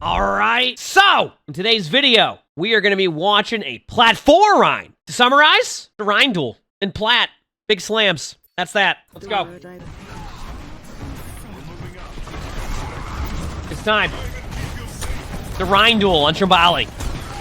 All right, so in today's video, we are going to be watching a Plat 4 Rein. To summarize, the Rein duel in Plat. Big slams. That's that. Let's go. It's time. The Rein duel on Trimbali.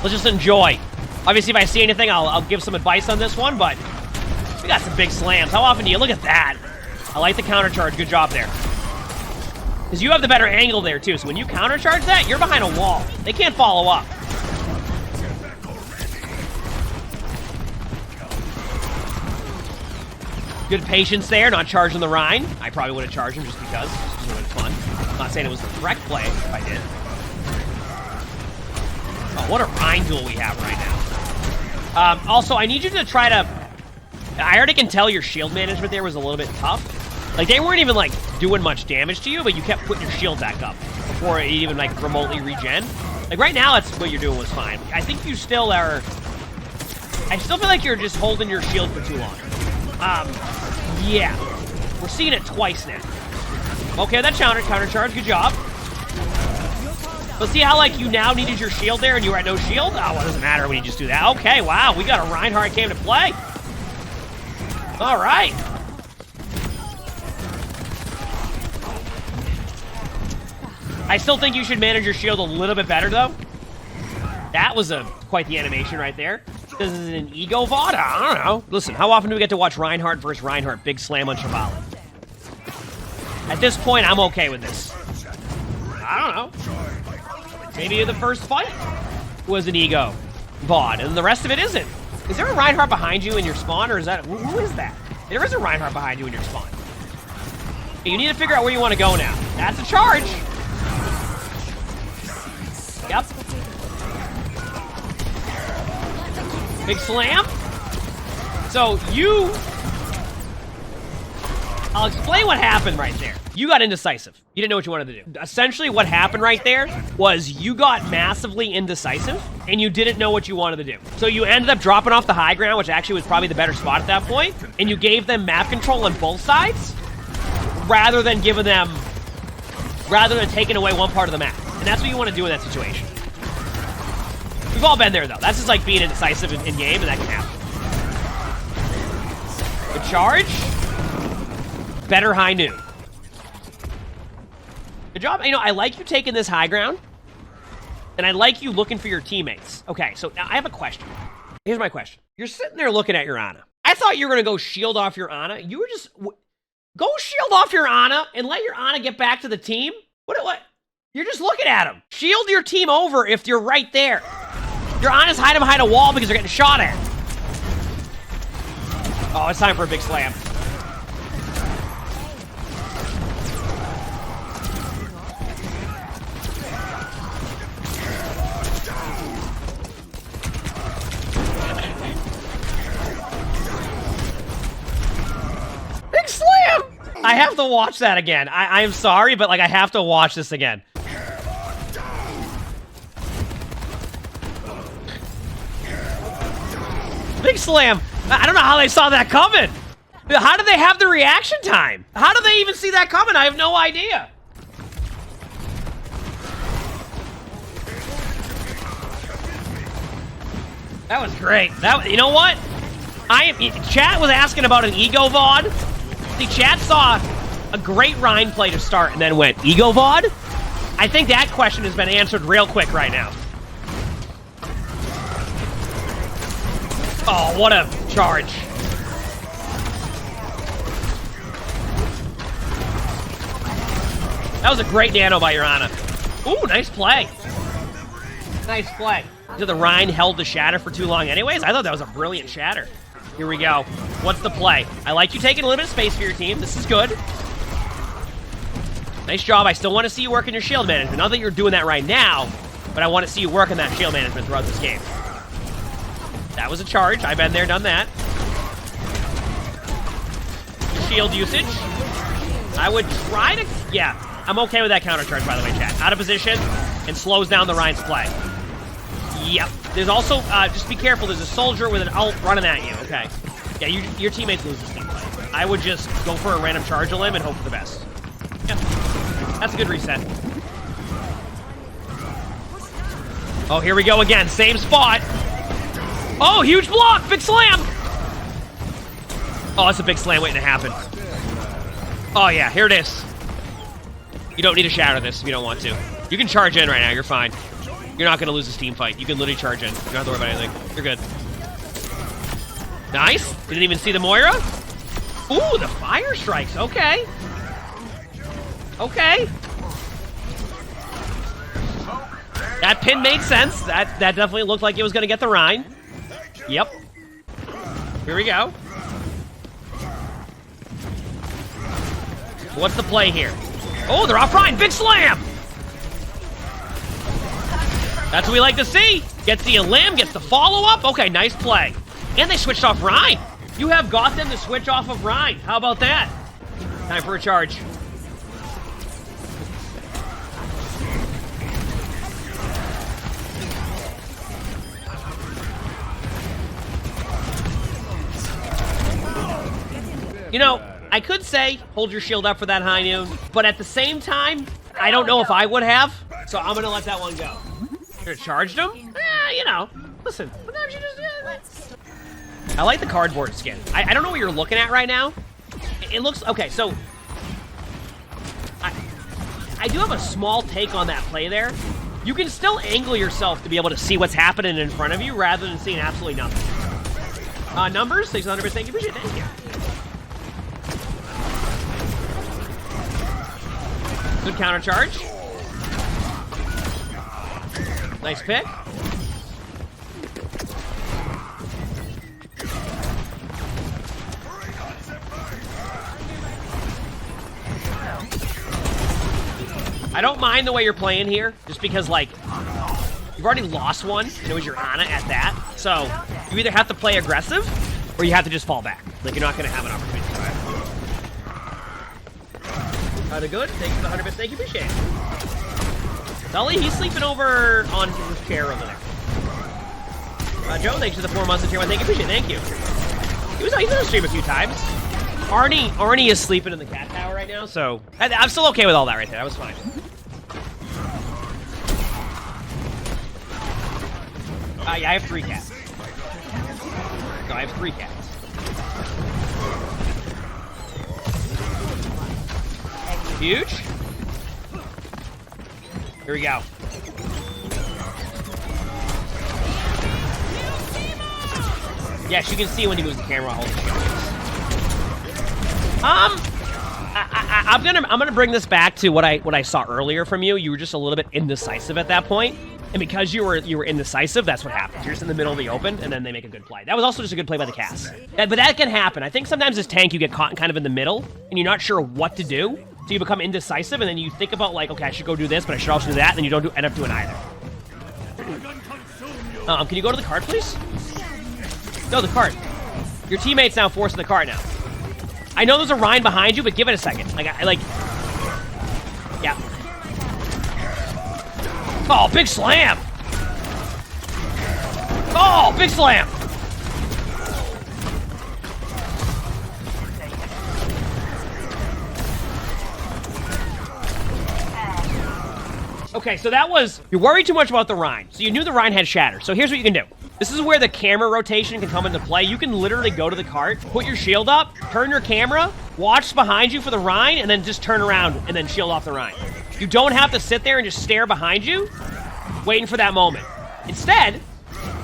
Let's just enjoy. Obviously, if I see anything, I'll give some advice on this one, but we got some big slams. How often do you look at that? I like the counter charge. Good job there. Because you have the better angle there, too. So when you countercharge that, you're behind a wall. They can't follow up. Good patience there, not charging the Rein. I probably would have charged him just because. Just because it was fun. I'm not saying it was the correct play if I did. Oh, what a Rein duel we have right now. Also, I need you to try to... I already can tell your shield management there was a little bit tough. Like, they weren't even, like, doing much damage to you, but you kept putting your shield back up before it even, like, remotely regen. Like, right now, that's what you're doing was fine. I think you still are... I still feel like you're just holding your shield for too long. Yeah. We're seeing it twice now. Okay, that counter charge. Good job. Let's see how, like, you now needed your shield there and you were at no shield? Oh, well, it doesn't matter when you just do that. Okay, wow. We got a Reinhardt came to play. All right. I still think you should manage your shield a little bit better, though. That was quite the animation right there. This is an ego VOD? I don't know. Listen, how often do we get to watch Reinhardt versus Reinhardt? Big slam on Trimbali. At this point, I'm okay with this. I don't know. Maybe the first fight was an ego VOD, and the rest of it isn't. Is there a Reinhardt behind you in your spawn, or is that... Who is that? There is a Reinhardt behind you in your spawn. You need to figure out where you want to go now. That's a charge. Yep. Big slam. So I'll explain what happened right there. You got indecisive. You didn't know what you wanted to do. Essentially what happened right there was you got massively indecisive and you didn't know what you wanted to do. So you ended up dropping off the high ground, which actually was probably the better spot at that point, and you gave them map control on both sides rather than taking away one part of the map. And that's what you want to do in that situation. We've all been there, though. That's just like being indecisive in game, and that can happen. Good charge. Better high noon. Good job. You know, I like you taking this high ground, and I like you looking for your teammates. Okay, so now I have a question. Here's my question. You're sitting there looking at your Ana. I thought you were going to go shield off your Ana. You were just... Go shield off your Ana and let your Ana get back to the team? What? You're just looking at him. Shield your team over if you're right there. Your Ana's hiding behind a wall because they're getting shot at. Oh, it's time for a big slam. Big slam! I have to watch that again. I am sorry, but, like, I have to watch this again. Big slam. I don't know how they saw that coming. How did they have the reaction time? How did they even see that coming? I have no idea. That was great. You know what? Chat was asking about an ego VOD. See, chat saw a great Rein play to start and then went, ego VOD? I think that question has been answered real quick right now. Oh, what a charge. That was a great nano by your Ana. Ooh, nice play. Nice play. Did the Rein held the shatter for too long anyways? I thought that was a brilliant shatter. Here we go. What's the play? I like you taking a little bit of space for your team. This is good. Nice job. I still want to see you work in your shield management. Not that you're doing that right now, but I want to see you work on that shield management throughout this game. That was a charge. I've been there, done that. Shield usage. I would try to... Yeah, I'm okay with that counter charge, by the way, chat. Out of position and slows down the Rein's play. Yep. There's also... just be careful. There's a soldier with an ult running at you. Okay. Yeah, your teammates lose this team play. I would just go for a random charge on him and hope for the best. Yeah. That's a good reset. Oh, here we go again. Same spot. Oh, huge block. Big slam. Oh, that's a big slam waiting to happen. Oh, yeah. Here it is. You don't need to shatter this if you don't want to. You can charge in right now. You're fine. You're not going to lose this team fight. You can literally charge in. You don't have to worry about anything. You're good. Nice. Didn't even see the Moira. Ooh, the fire strikes. Okay. Okay. That pin made sense. That definitely looked like it was going to get the Rein. Yep. Here we go. What's the play here? Oh, they're off Rein. Big slam. That's what we like to see. Gets the limb, gets the follow-up. Okay, nice play. And they switched off Rein. You have got them to switch off of Rein. How about that? Time for a charge. You know, I could say, hold your shield up for that high noon, but at the same time, I don't know if I would have, so I'm gonna let that one go. Should have charged him? You know, listen, sometimes you just, I like the cardboard skin. I don't know what you're looking at right now. It looks, okay, so, I do have a small take on that play there. You can still angle yourself to be able to see what's happening in front of you rather than seeing absolutely nothing. Numbers, 600%, thank you, appreciate it, thank you. Good counter charge. Nice pick. I don't mind the way you're playing here, just because, like, you've already lost one, and it was your Ana at that. So, you either have to play aggressive, or you have to just fall back. Like, you're not going to have an opportunity to try it. Kinda good. Thanks for the 100 bits. Thank you, appreciate it. Sully, he's sleeping over on his chair over there. Joe, thanks for the 4 months of tier 1. Thank you, appreciate it. Thank you. He's on the stream a few times. Arnie is sleeping in the cat tower right now, so I'm still okay with all that right there. That was fine. Yeah, I have 3 cats. No, I have 3 cats. Huge. Here we go. Yes, you can see when he moves the camera while holding the I'm gonna bring this back to what I saw earlier from you. You were just a little bit indecisive at that point. And because you were indecisive, that's what happens. You're just in the middle of the open, and then they make a good play. That was also just a good play by the Cass. But that can happen. I think sometimes as tank, you get caught kind of in the middle, and you're not sure what to do. So you become indecisive, and then you think about, like, okay, I should go do this, but I should also do that, and then you don't end up doing either. Can you go to the cart, please? No, the cart. Your teammate's now forcing the cart now. I know there's a Rein behind you, but give it a second. Yeah. Oh, big slam! Oh, big slam! Okay, so that was... You're worried too much about the Rein. So you knew the Rein had shatter. So here's what you can do. This is where the camera rotation can come into play. You can literally go to the cart, put your shield up, turn your camera, watch behind you for the Rein, and then just turn around and then shield off the Rein. You don't have to sit there and just stare behind you, waiting for that moment. Instead,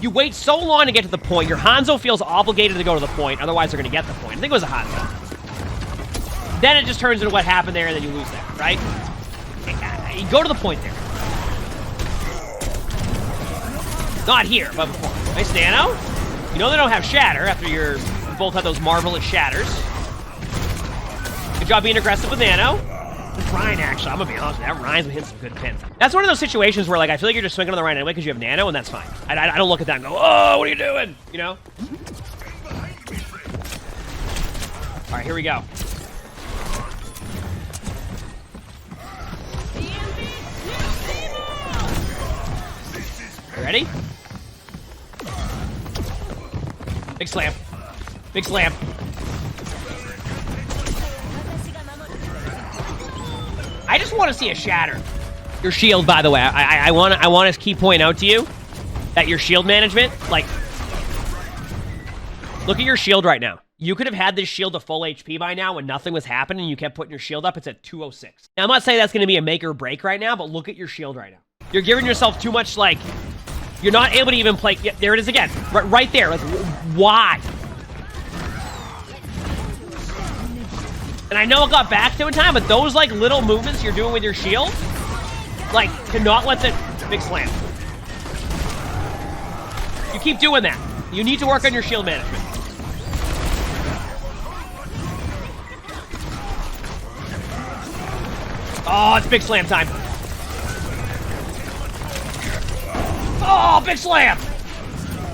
you wait so long to get to the point, your Hanzo feels obligated to go to the point, otherwise they're going to get the point. I think it was a Hanzo. Then it just turns into what happened there, and then you lose that, right? You go to the point there. Not here, but before. Nice nano. You know they don't have shatter after you both have those marvelous shatters. Good job being aggressive with nano. This Rein, actually, I'm gonna be honest with you, that Rein's been hitting some good pins. That's one of those situations where, like, I feel like you're just swinging on the Rein anyway because you have nano, and that's fine. I don't look at that and go, oh, what are you doing? You know? All right, here we go. You ready? Big slam. Big slam. I just want to see a shatter. Your shield, by the way, I want to keep pointing out to you that your shield management, like, look at your shield right now. You could have had this shield to full HP by now when nothing was happening and you kept putting your shield up. It's at 206. Now, I'm not saying that's going to be a make or break right now, but look at your shield right now. You're giving yourself too much, like, you're not able to even play. Yeah, there it is again. Right there. Like, why? And I know it got back to in time, but those, like, little movements you're doing with your shield, like, to not let the big slam. You keep doing that. You need to work on your shield management. Oh, it's big slam time. Oh, big slam!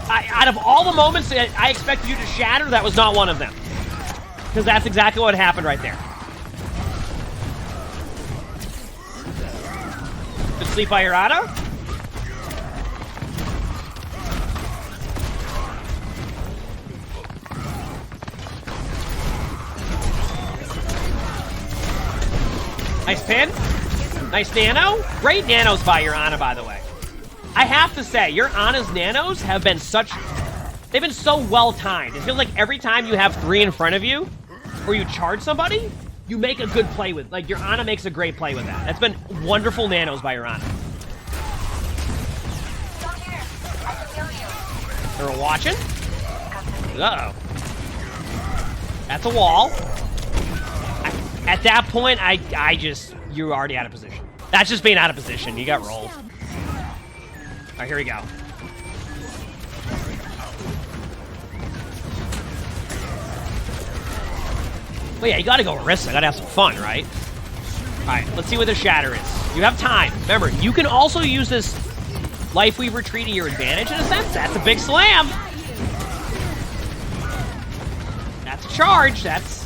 Out of all the moments that I expected you to shatter, that was not one of them. Because that's exactly what happened right there. Good sleep by your auto. Nice pin. Nice nano. Great nanos by your Ana, by the way. I have to say, your Ana's nanos have been they've been so well timed. It feels like every time you have 3 in front of you, or you charge somebody, you make a good play with. Like, your Ana makes a great play with that. That's been wonderful nanos by your Ana. They're watching. Uh-oh. That's a wall. At that point, you're already out of position. That's just being out of position. You got rolled. All right, here we go. Well, yeah, you gotta go Orisa. Gotta have some fun, right? All right, let's see what the shatter is. You have time. Remember, you can also use this Life Weaver tree to your advantage in a sense. That's a big slam. That's a charge. That's...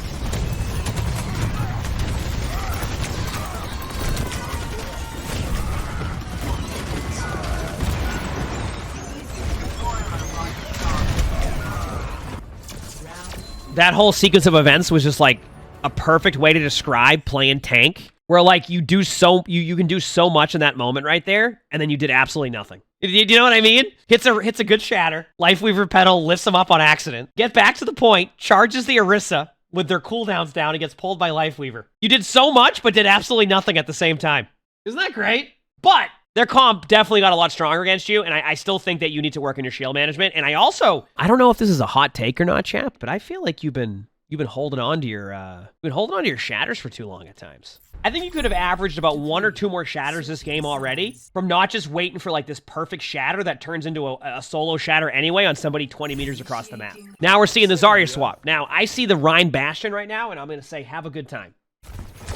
That whole sequence of events was just like a perfect way to describe playing tank, where like you can do so much in that moment right there, and then you did absolutely nothing. Do you know what I mean? Hits a good shatter. Life Weaver pedal lifts him up on accident. Get back to the point. Charges the Orisa with their cooldowns down and gets pulled by Life Weaver. You did so much, but did absolutely nothing at the same time. Isn't that great? But their comp definitely got a lot stronger against you, and I still think that you need to work on your shield management. And I don't know if this is a hot take or not, chap, but I feel like you've been holding on to your shatters for too long at times. I think you could have averaged about 1 or 2 more shatters this game already, from not just waiting for like this perfect shatter that turns into a solo shatter anyway on somebody 20 meters across the map. Now we're seeing the Zarya swap. Now I see the Rein Bastion right now, and I'm gonna say have a good time.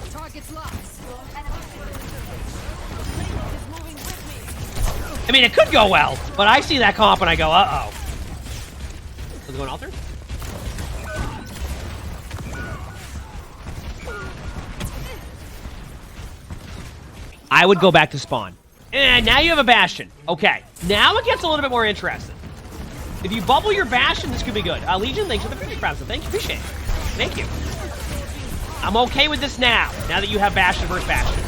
Target's lost. I mean, it could go well, but I see that comp and I go, uh-oh. Is it going alter? I would go back to spawn. And now you have a Bastion. Okay, now it gets a little bit more interesting. If you bubble your Bastion, this could be good. Legion, thanks for the finish round, so thank you, appreciate it. Thank you. I'm okay with this now that you have Bastion versus Bastion.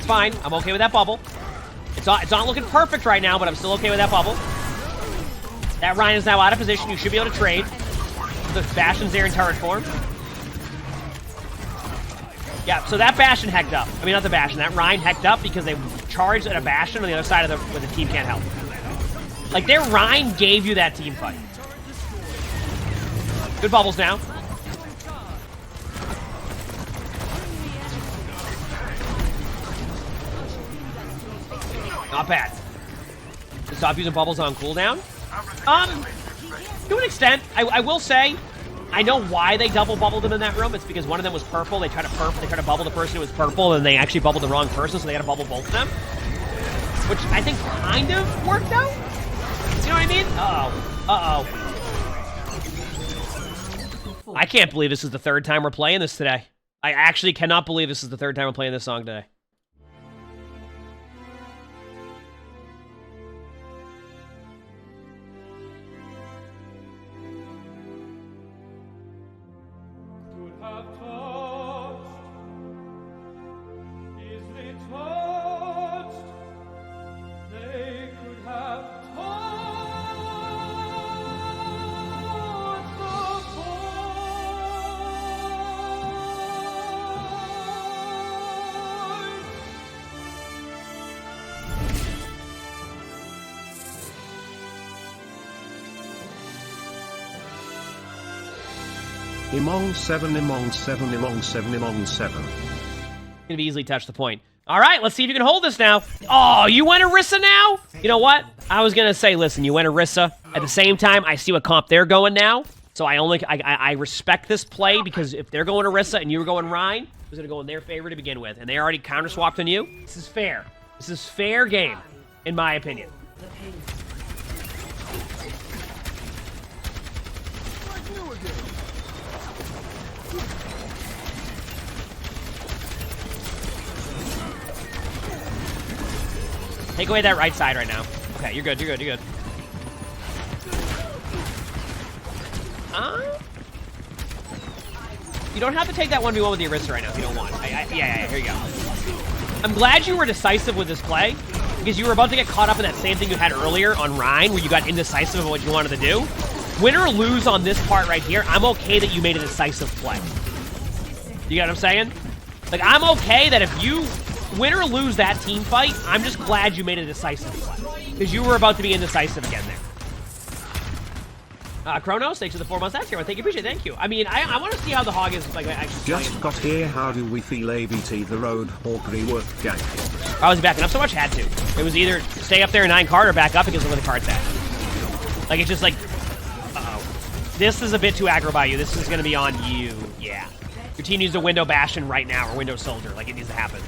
Fine. I'm okay with that bubble. It's not looking perfect right now, but I'm still okay with that bubble. That Rein is now out of position. You should be able to trade. The Bastion's there in turret form. Yeah, so that Bastion hecked up. I mean, not the Bastion. That Rein hecked up because they charged at a Bastion on the other side of where the team can't help. Like, their Rein gave you that team fight. Good bubbles now. Not bad. Stop using bubbles on cooldown. To an extent, I will say, I know why they double bubbled them in that room. It's because one of them was purple. They try to bubble the person who was purple, and they actually bubbled the wrong person, so they got to bubble both of them, which I think kind of worked out. You know what I mean? I can't believe this is the 3rd time we're playing this today. I actually cannot believe this is the 3rd time we're playing this song today. Emongg 7, Emongg 7, Emongg 7, Emongg 7. Gonna be easily touch the point. All right, let's see if you can hold this now. Oh, you went Orisa now? You know what? I was gonna say, listen, you went Orisa. At the same time, I see what comp they're going now. So I respect this play because if they're going Orisa and you were going Rein, it was gonna go in their favor to begin with. And they already counter swapped on you. This is fair. This is fair game, in my opinion. Take away that right side right now. Okay, you're good, you're good, you're good. You don't have to take that 1v1 with the Orisa right now if you don't want. Yeah, here you go. I'm glad you were decisive with this play, because you were about to get caught up in that same thing you had earlier on Rein, where you got indecisive of what you wanted to do. Win or lose on this part right here, I'm okay that you made a decisive play. You get what I'm saying? Like, I'm okay that if you win or lose that team fight, I'm just glad you made a decisive play. Because you were about to be indecisive again there. Kronos, thanks for the 4 months. That's here. Thank you, appreciate it. Thank you. I mean, I want to see how the hog is like actually Just playing. got here. How do we feel? ABT the road hawkery work gang. I was backing up so much, had to. It was either stay up there in 9 card or back up because of where the card's at. Like, it's just like, uh-oh. This is a bit too aggro by you. This is going to be on you. Yeah. Your team needs a window bastion right now, or window soldier. Like, it needs to happen.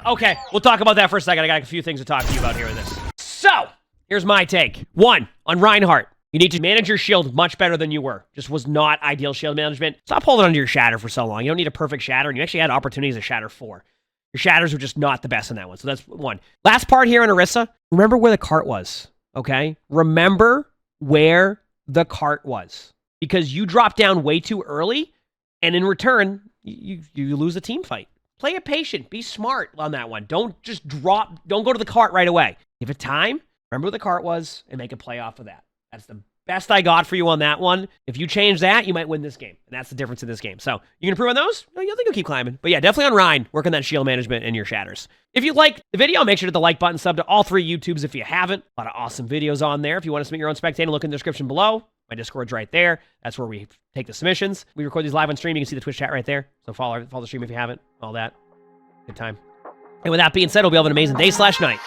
Okay, we'll talk about that for a second. I got a few things to talk to you about here with this. So, here's my take. 1, on Reinhardt. You need to manage your shield much better than you were. Just was not ideal shield management. Stop holding onto your shatter for so long. You don't need a perfect shatter, and you actually had opportunities to shatter 4. Your shatters were just not the best in that one, so that's 1. Last part here on Orisa, remember where the cart was, okay? Remember where the cart was. Because you dropped down way too early, and in return, you lose a team fight. Play it patient. Be smart on that one. Don't just drop. Don't go to the cart right away. Give it time. Remember where the cart was and make a play off of that. That's the best I got for you on that one. If you change that, you might win this game. And that's the difference in this game. So you can improve on those? No, you'll think you'll keep climbing. But yeah, definitely on Rein, work on that shield management and your shatters. If you liked the video, make sure to hit the like button, sub to all 3 YouTubes if you haven't. A lot of awesome videos on there. If you want to submit your own spectator, look in the description below. My Discord's right there. That's where we take the submissions. We record these live on stream. You can see the Twitch chat right there. So follow the stream if you haven't. All that. Good time. And with that being said, hope you have an amazing day/night.